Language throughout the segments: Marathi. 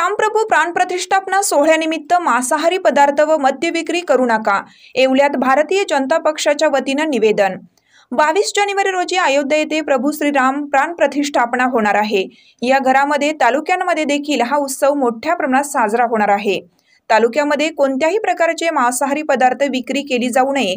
रामप्रभू प्राणप्रतिष्ठापना सोहळ्यानिमित्त मांसाहारी पदार्थ व मद्य विक्री करू नका, येवल्यात भारतीय जनता पक्षाच्या वतीनं निवेदन। 22 जानेवारी रोजी अयोध्या येथे प्रभू श्रीराम प्राणप्रतिष्ठापना होणार आहे। या घरामध्ये तालुक्यांमध्ये देखील हा उत्सव मोठ्या प्रमाणात साजरा होणार आहे। तालुक्यामध्ये कोणत्याही प्रकारचे मांसाहारी पदार्थ विक्री केली जाऊ नये,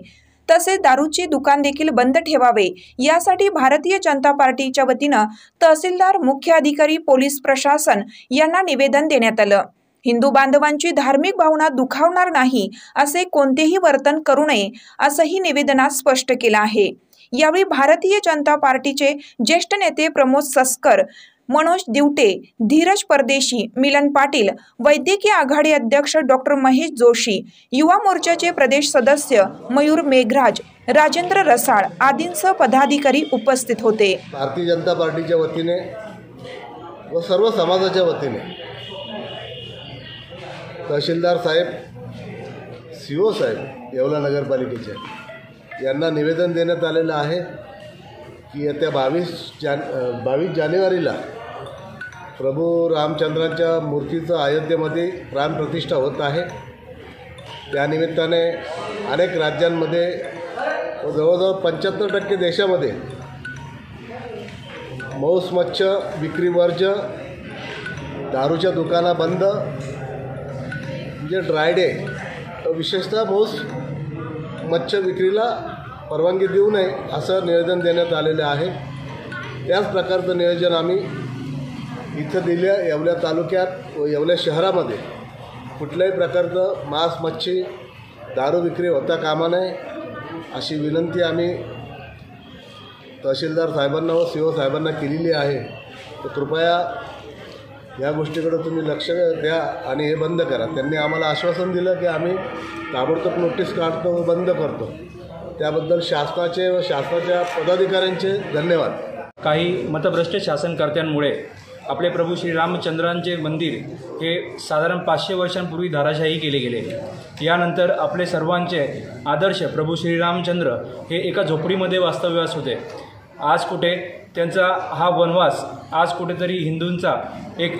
तसेच दारूची दुकान देखील बंद ठेवावे, यासाठी भारतीय जनता पार्टीच्या वतीनं तहसीलदार, मुख्य अधिकारी, पोलीस प्रशासन यांना निवेदन देण्यात आलं। हिंदू बांधवांची धार्मिक भावना दुखावणार नाही असे कोणतेही वर्तन करू नये असंही निवेदनात स्पष्ट केलं आहे। यावेळी भारतीय जनता पार्टीचे ज्येष्ठ नेते प्रमोद सस्कर, मनोज दिवटे, धीरज परदेशी, मिलन पाटील, वैद्यकीय आघाडी अध्यक्ष डॉक्टर महेश जोशी, युवा मोर्चाचे प्रदेश सदस्य मयूर मेघराज, राजेंद्र रसाळ आदींसह पदाधिकारी उपस्थित होते। भारतीय जनता पार्टीच्या वतीने व सर्व समाजाच्या वतीने तहसीलदार साहेब, सीओ साहेब येवला नगरपालिकेचे यांना निवेदन देण्यात आलेलं आहे की येत्या 22 जानेवारीला प्रभू रामचंद्रांच्या मूर्तीचं अयोध्येमध्ये प्राणप्रतिष्ठा होत आहे। त्यानिमित्ताने अनेक राज्यांमध्ये व जवळजवळ 75% देशामध्ये मांस मच्छी विक्री वर्ज, दारूच्या दुकाना बंद, म्हणजे ड्राय डे, विशेषतः मांस मच्छी विक्रीला परवानगी देऊ नये असं निवेदन देण्यात आलेलं आहे। त्याच प्रकारचं नियोजन आम्ही इथं दिल्या येवल्या तालुक्यात व येवल्या शहरामध्ये कुठल्याही प्रकारचं मांस मच्छी दारू विक्री होता कामा नये अशी विनंती आम्ही तहसीलदार साहेबांना व सीओ साहेबांना केलेली आहे। तर कृपया या गोष्टीकडे तुम्ही लक्ष द्या आणि हे बंद करा। त्यांनी आम्हाला आश्वासन दिलं की आम्ही ताबडतोब नोटीस काढतो व बंद करतो। त्याबद्दल शासनाचे व शासनाच्या पदाधिकाऱ्यांचे धन्यवाद। काही मतभ्रष्ट शासनकर्त्यांमुळे आपले प्रभू श्री रामचंद्रांचे मंदिर हे साधारण 500 वर्षांपूर्वी धाराशाही केले गेले। यानंतर आपले सर्वांचे आदर्श प्रभू श्री रामचंद्र हे एका झोपडीमध्ये वास्तव्यास होते। आज कुठे त्यांचा हा वनवास, आज कुठेतरी हिंदूंचा एक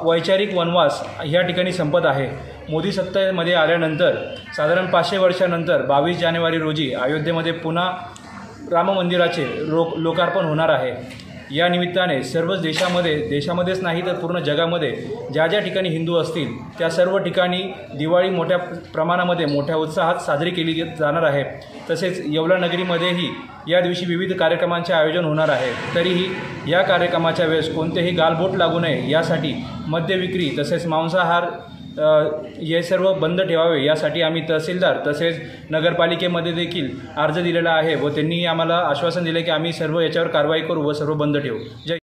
वैचारिक वनवास ह्या ठिकाणी संपत आहे। मोदी सत्तेमध्ये आल्यानंतर साधारण 500 वर्षानंतर 22 जानेवारी रोजी अयोध्येमध्ये पुन्हा राम मंदिराचे लोकार्पण होणार आहे। या निमित्ताने सर्वच देशामध्येच नाही तर पूर्ण जगामध्ये ज्या ज्या ठिकाणी हिंदू असतील त्या सर्व ठिकाणी दिवाळी मोठ्या प्रमाणामध्ये मोठ्या उत्साहात साजरी केली जाणार आहे। तसेच येवला नगरीमध्येही या दिवशी विविध कार्यक्रमांचे आयोजन होणार आहे। तरीही या कार्यक्रमाच्या वेळेस कोणतेही गालबोट लागू नये यासाठी मद्य विक्री तसेच मांसाहार हे सर्व बंद ठेवावे यासाठी आम्ही तहसीलदार तसेच नगरपालिकेमध्ये देखील अर्ज दिलेला आहे व त्यांनी आम्हाला आश्वासन दिले की आम्ही सर्व याच्यावर कारवाई करू व सर्व बंद ठेवू। जय